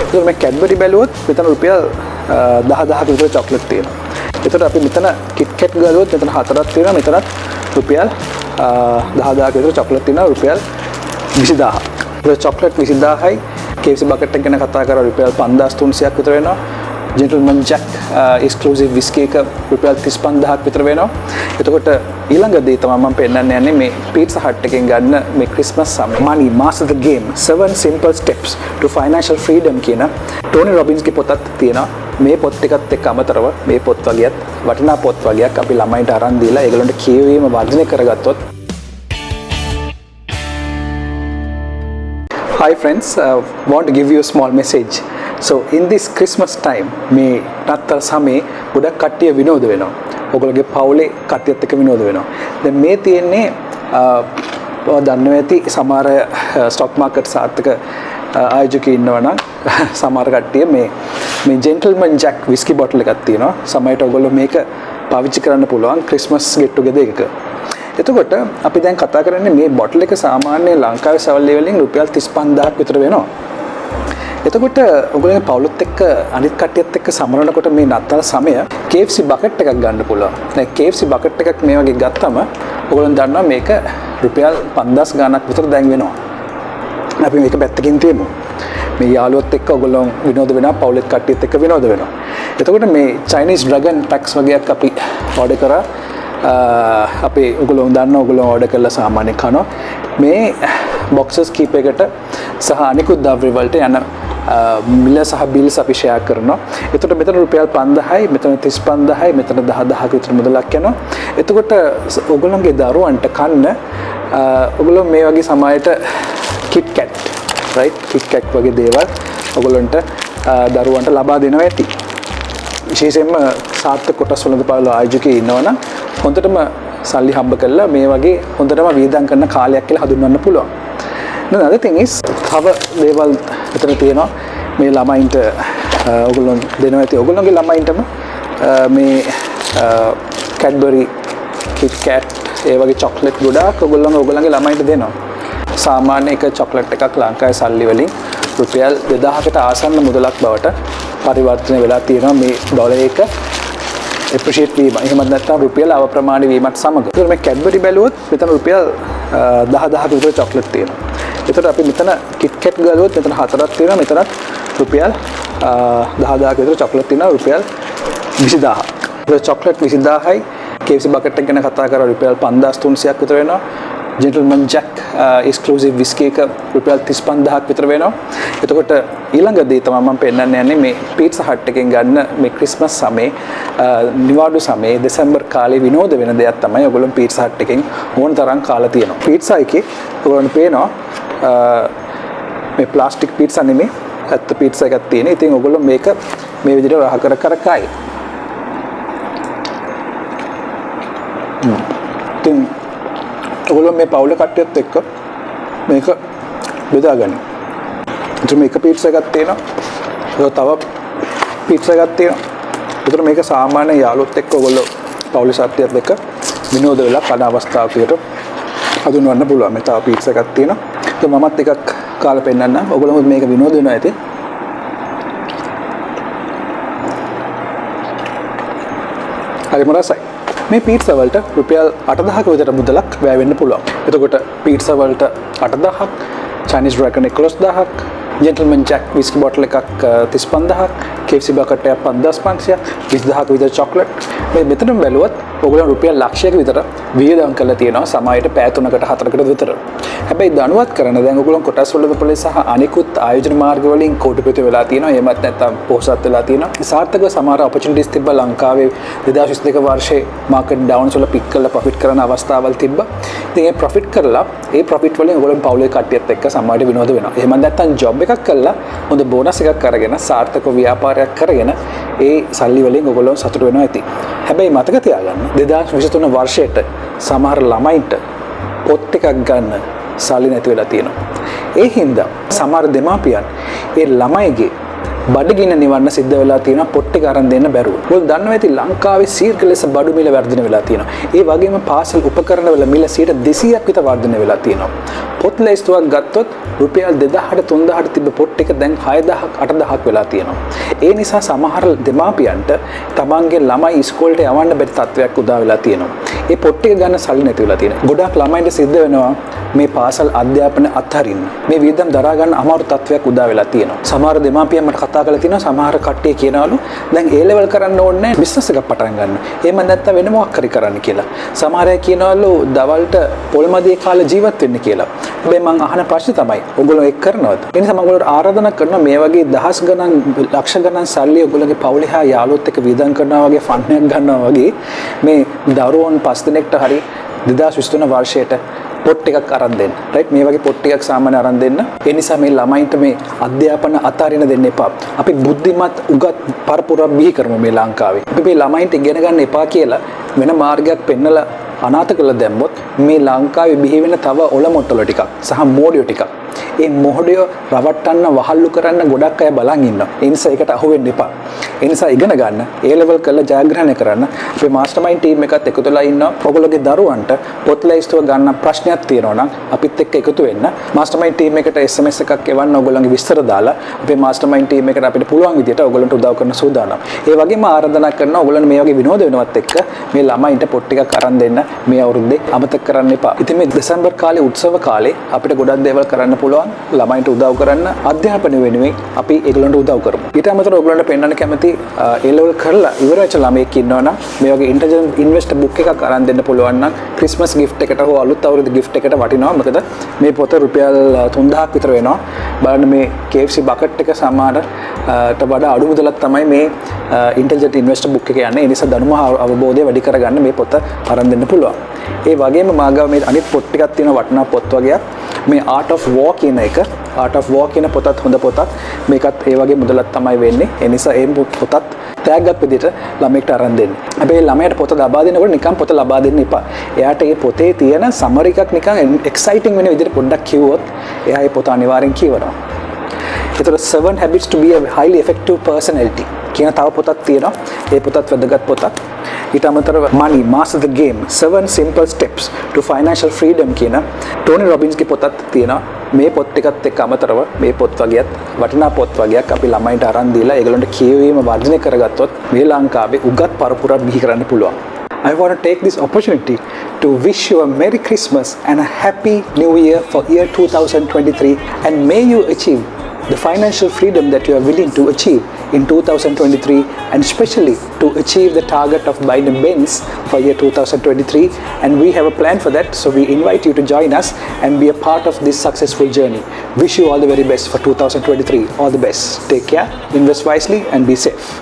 එතකොට මේ කැඩ්බරි බැලුවොත් මෙතන රුපියල් 10000ක විතර චොක්ලට් තියෙනවා. එතකොට අපි මෙතන කිට්කැට් ගලුවොත් මෙතන 4ක් තියෙනවා. මෙතනත් රුපියල් 10000ක විතර චොක්ලට් තියෙනවා. රුපියල් 20000ක්. ඒක චොක්ලට් 20000යි. KFC බකට් එක ගැන කතා කරලා රුපියල් 5300ක් විතර වෙනවා. Gentleman Jack exclusive whisky එක රුපියල් 35000ක් විතර වෙනවා. එතකොට ඊළඟ දේ තමයි මම පෙන්නන්න යන්නේ මේ Pizza Hut එකෙන් ගන්න මේ Christmas සමය. Money Master the Game 7 Simple Steps to Financial Freedom කියන ටෝනි රොබින්ස්ගේ පොතක් තියෙනවා. මේ පොත් එකත් එක්ක අමතරව මේ පොත් වලියත් වටිනා පොත් වලියක් අපි ළමයින්ට අරන් දීලා ඒගොල්ලන්ට කියවීම වර්ධනය කරගත්තොත්. Hi friends, want to give you a small message. So in this Christmas time මේ නත්තල් සමයේ ගොඩක් කට්ටිය විනෝද වෙනවා. ඔයගොල්ලෝගේ පවුලේ කට්ටියත් එක්ක විනෝද වෙනවා. දැන් මේ තියෙන්නේ දන්නවා ඇති සමහර ස්ටොක් මාකට් සාර්ථක ආයෝජකයෝ ඉන්නවා නම් සමහර කට්ටිය මේ Gentleman Jack whisky bottle එකක් තියෙනවා. සමහරට ඔයගොල්ලෝ මේක පාවිච්චි කරන්න පුළුවන් Christmas get together එකක. එතකොට අපි දැන් කතා කරන්නේ මේ බොටල් එක සාමාන්‍ය ලංකාවේ සවල් වලින් රුපියල් 35000ක් විතර වෙනවා. එතකොට ඔයගොල්ලෝ පවුලත් එක්ක අනිත් කට්ටියත් එක්ක සමරනකොට මේ නත්තල් සමය KFC බකට් එකක් ගන්න පුළුවන්. දැන් KFC බකට් එකක් මේ වගේ ගත්තම ඔයගොල්ලෝ දන්නවා මේක රුපියල් 5000 ගාණක් විතර දැන් වෙනවා. අපි මේක පැත්තකින් තියමු. මේ යාළුවොත් එක්ක ඔයගොල්ලෝ විනෝද වෙනවා, පවුලෙත් කට්ටියත් එක්ක විනෝද වෙනවා. එතකොට මේ Chinese Dragon packs වගේක් අපි ඕඩර් කරා. අපේ ඔයගොල්ලෝ දන්නවා ඔයගොල්ලෝ ඕඩර් කරලා සාමාන්‍ය කනවා. මේ boxes කීප එකට සහ අනිකුත් ද්‍රව්‍ය වලට යන මිල සහ බිල්ස් අපි ෂෙයා කරනවා. එතකොට මෙතන රුපියල් 5000යි, මෙතන 35000යි, මෙතන 10000ක විතර මුදලක් යනවා. එතකොට ඔයගොල්ලෝගේ දරුවන්ට කන්න ඔයගොල්ලෝ මේ වගේ සමායයට KitKat, right? KitKat වගේ දේවල් ඔයගොල්ලන්ට දරුවන්ට ලබා දෙනවා ඇති. විශේෂයෙන්ම සාර්ථක කොටස් වලද පාවල ආයෝජකයෝ ඉන්නවනම් හොඳටම සල්ලි හම්බ කරලා මේ වගේ හොඳටම වියදම් කරන කාලයක් කියලා හඳුන්වන්න පුළුවන්. Now the other thing is තව දේවල් විතර තියෙනවා මේ ළමයින්ට ඔයගොල්ලෝ දෙනවා ඇති. ඔයගොල්ලෝගේ ළමයින්ටම මේ Cadbury, KitKat ඒ වගේ චොක්ලට් ගොඩාක් ඔයගොල්ලෝගේ ළමයින්ට දෙනවා. සාමාන්‍ය එක චොක්ලට් එකක් ලංකාවේ සල්ලි වලින් රුපියල් 2000කට ආසන්න මුදලක් බවට පරිවර්තනය වෙලා තියෙනවා මේ ඩොලර් එක appreciate වීම. එහෙමත් නැත්නම් රුපියල් අවප්‍රමාණ වීමත් සමග. ඒතර මේ Cadbury බැලුවොත් මෙතන රුපියල් 10000ක විතර චොක්ලට් තියෙනවා. එතකොට අපි මෙතන KitKat ගලුවොත් මෙතන 4ක් තියෙනවා. මෙතනත් රුපියල් 10000ක විතර චොක්ලට් තියෙනවා. රුපියල් 20000ක්. ඒක චොක්ලට් 20000යි. KFC බකට් එක ගැන කතා කරලා රුපියල් 5300ක් විතර වෙනවා. Gentleman Jack exclusive whisky එක රුපියල් 35000ක් විතර වෙනවා. එතකොට ඊළඟ දේ තමයි මම පෙන්නන්න යන්නේ මේ Pizza Hut එකෙන් ගන්න මේ Christmas සමයේ නිවාඩු සමයේ දෙසැම්බර් කාලේ විනෝද වෙන දෙයක් තමයි ඔයගොල්ලෝ Pizza Hut එකෙන් ඕන තරම් කාලා තියෙනවා. pizza එකේ ඔයගොල්ලන්ට පේනවා මේ ප්ලාස්ටික් pizza නෙමෙයි ඇත්ත pizza එකක් තියෙන. ඉතින් ඔයගොල්ලෝ මේක මේ විදිහට රහ කර කයි. ඉතින් ඔයගොල්ලෝ මේ පවුල කට්ටියත් එක්ක මේක බෙදා ගන්න. ඒතර මේක pizza එකක් තියෙනවා. ඒක තව pizza එකක් තියෙනවා. ඒතර මේක සාමාන්‍ය යාළුවොත් එක්ක ඔයගොල්ලෝ පවුල සත්‍යයත් එක්ක විනෝද වෙලා කන අවස්ථාවක විතර හඳුන්වන්න පුළුවන්. මේ තව pizza එකක් තියෙනවා. ඒක මමත් එකක් කාලා පෙන්නන්නම්. ඔයගොල්ලෝ මේක විනෝද වෙනවා ඇති. හරිම රසයි. මේ pizza වලට රුපියල් 8000ක විතර මුදලක් වැය වෙන්න පුළුවන්. එතකොට pizza වලට 8000ක්, Chinese Dragon 11000ක්, Gentleman Jack whisky bottle එකක් 35000ක්, KFC bucket එකක් 5500ක්, 20000ක විතර chocolate. මේ මෙතන බැලුවත් ඔයගොල්ලෝ රුපියල් ලක්ෂයක විතර වියදම් කරලා තියෙනවා සමහරට පැය 3කට 4කට විතර. හැබැයි දනුවත් කරන දැන් ඔයගොල්ලෝ කොටස් වල පොලේ සහ අනිකුත් ආයෝජන මාර්ග වලින් කෝටිපති වෙලා තියෙනවා. එහෙමත් නැත්නම් පොහොසත් වෙලා තියෙනවා. සාර්ථකව සමහර opportunities තිබ්බ ලංකාවේ 2022 වර්ෂයේ market downs වල පික් කරලා profit කරන අවස්ථාවල් තිබ්බා. ඉතින් ඒ profit කරලා ඒ profit වලින් ඔයගොල්ලෝ පවුලේ කට්ටියත් එක්ක සමහරට විනෝද වෙනවා. එහෙමත් නැත්නම් job එකක් කරලා හොඳ bonus එකක් අරගෙන සාර්ථකව ව්‍යාපාරයක් කරගෙන ඒ සල්ලි වලින් ඔයගොල්ලෝ සතුට වෙනවා ඇති. හැබැයි මතක තියාගන්න 2023 වර්ෂයට සමහර ළමයින්ට පොත් එකක් ගන්න සල්ලි නැති වෙලා තියෙනවා. ඒ හින්දා සමහර දෙමාපියන් ඒ ළමයිගේ බඩගින්න නිවන්න සිද්ධ වෙලා තියෙනවා පොට් එක අරන් දෙන්න බැරුව. ඔයගොල්ලෝ දන්නවා ඇති ලංකාවේ සීර්ඝ ලෙස බඩු මිල වර්ධනය වෙලා තියෙනවා. ඒ වගේම පාසල් උපකරණ වල මිල 200ක් විතර වර්ධනය වෙලා තියෙනවා. පොත් ලැයිස්තුවක් ගත්තොත් රුපියල් 2000ට 3000ට තිබ්බ පොට් එක දැන් 6000ක් 8000ක් වෙලා තියෙනවා. ඒ නිසා සමහර දෙමාපියන්ට තමන්ගේ ළමයි ඉස්කෝලේට යවන්න බැරි තත්ත්වයක් උදා වෙලා තියෙනවා. ඒ පොට් එක ගන්න සල්ලි නැති වෙලා තියෙනවා. ගොඩාක් ළමයින්ට සිද්ධ වෙනවා මේ පාසල් අධ්‍යාපන අත්හරින්න. මේ වියදම් දරා ගන්න අමාරු තත්ත්වයක් උදා වෙලා තියෙනවා. සමහර දෙමාපියන් මට කතා කරලා තියෙනවා සමහර කට්ටිය කියනවලු දැන් A level කරන්න ඕනේ නැහැ බිස්නස් එකක් පටන් ගන්න. එහෙම නැත්නම් වෙන මොකක් හරි කරන්න කියලා. සමහර අය කියනවලු දවල්ට පොල්මදියේ කාලේ ජීවත් වෙන්න කියලා. හැබැයි මම අහන ප්‍රශ්නේ තමයි ඔයගොල්ලෝ ඒක කරනවද? ඒ නිසා මම ඔයගොල්ලෝ ආරාධනා කරනවා මේ වගේ දහස් ගණන් ලක්ෂ ගණන් සල්ලි ඔයගොල්ලෝගේ පවුලේ හා යාළුවොත් එක්ක වියදම් කරනවා වගේ ෆන්ඩ් එකක් ගන්නවා වගේ මේ දරුවෝන් 5 දිනකට හරි 2023 වර්ෂයට පොට් එකක් අරන් දෙන්න. රයිට් මේ වගේ පොට් එකක් සාමාන්‍ය අරන් දෙන්න. ඒ නිසා මේ ළමයින්ට මේ අධ්‍යාපන අතාරින්න දෙන්න එපා. අපි බුද්ධිමත් උගත් පරපුරක් බිහි කරමු මේ ලංකාවේ. අපි මේ ළමයින්ට ඉගෙන ගන්න එපා කියලා වෙන මාර්ගයක් පෙන්නලා අනාථ කළ දැම්මොත් මේ ලංකාවේ බිහි වෙන තව ඔලොමොට්ටල ටිකක් සහ මෝඩියෝ ටිකක්. ඒ මොහොඩියෝ රවට්ටන්න වහල්ලු කරන්න ගොඩක් අය බලන් ඉන්නවා. ඒ නිසා ඒකට අහු වෙන්න එපා. ඒ නිසා ඉගෙන ගන්න, A level කරලා ජයග්‍රහණය කරන්න. අපේ MasterMind team එකත් එකතු වෙලා ඉන්නවා. ඔයගොල්ලෝගේ දරුවන්ට පොත් ලැයිස්තුව ගන්න ප්‍රශ්නයක් තියෙනවා නම් අපිත් එක්ක එකතු වෙන්න. MasterMind team එකට SMS එකක් එවන්න ඔයගොල්ලන්ගේ විස්තර දාලා අපේ MasterMind team එකට අපිට පුළුවන් විදියට ඔයගොල්ලන්ට උදව් කරන්න සූදානම්. ඒ වගේම ආරාධනා කරනවා ඔයගොල්ලන් මේ වගේ විනෝද වෙනවත් එක්ක මේ ළමයින්ට පොත් ටිකක් අරන් දෙන්න මේ අවුරුද්දේ අමතක කරන්න එපා. ඉතින් මේ දෙසැම්බර් කාලේ උත්සව කාලේ අපිට ගොඩක් දේවල් කරන්න පුළුවන්. ළමයින්ට උදව් කරන්න අධ්‍යාපනය වෙනුවෙන් අපි ඒගොල්ලන්ට උදව් කරමු. ඊට අමතරව ඔයගොල්ලන්ට පෙන්වන්න කැමති A level කරලා ඉවරච්ච ළමයෙක් ඉන්නවා නම් මේ වගේ ඉන්ටෙලිජන්ට් ඉන්වෙස්ටර් බුක් එකක් අරන් දෙන්න පුළුවන් නම් ක්‍රිස්මස් gift එකට හෝ අලුත් අවුරුදු gift එකට වටිනවා. මොකද මේ පොත රුපියල් 3000ක් විතර වෙනවා. බලන්න මේ KFC bucket එක සමානට වඩා අඩු මුදලක් තමයි මේ ඉන්ටෙලිජන්ට් ඉන්වෙස්ටර් බුක් එක යන්නේ. ඒ නිසා දැනුම අවබෝධය වැඩි කරගන්න මේ පොත අරන් දෙන්න පුළුවන්. ඒ වගේම මාගාව මේ අනිත් පොත් ටිකක් තියෙන වටිනා පොත් වගේක් මේ Art of War කියන එක Art of War කියන පොතත් හොඳ පොතක්. මේකත් ඒ වගේ මුදලක් තමයි වෙන්නේ. ඒ නිසා මේ පොතත් තෑග්ගක් විදිහට ළමයෙක්ට අරන් දෙන්න. හැබැයි ළමයට පොත ලබා දෙනකොට නිකන් පොත ලබා දෙන්න එපා. එයාට මේ පොතේ තියෙන සමරි එකක් නිකන් එක්සයිටිං වෙන විදිහට පොඩ්ඩක් කිව්වොත් එයා මේ පොත අනිවාර්යෙන් කියවනවා. ඒතර 7 habits to be a highly effective personality කියන තව පොතක් තියෙනවා. ඒ පොතත් වැදගත් පොතක්. ඊට අමතරව Money Master the Game 7 Simple Steps to Financial Freedom කියන ටෝනි රොබින්ස්ගේ පොතක් තියෙනවා. මේ පොත් ටිකත් එක්ක අමතරව මේ පොත් වගේත් වටිනා පොත් වගේක් අපි ළමයින්ට අරන් දීලා ඒගොල්ලන්ට කියවීම වර්ධනය කරගත්තොත් මේ ලංකාවේ උගත් පරපුරක් බිහි කරන්න පුළුවන්. I want to take this opportunity to wish you a Merry Christmas and a Happy New Year for year 2023, and may you achieve the financial freedom that you are willing to achieve in 2023, and especially to achieve the target of buying a Benz for year 2023. And we have a plan for that, so we invite you to join us and be a part of this successful journey. Wish you all the very best for 2023. All the best. Take care, invest wisely, and be safe.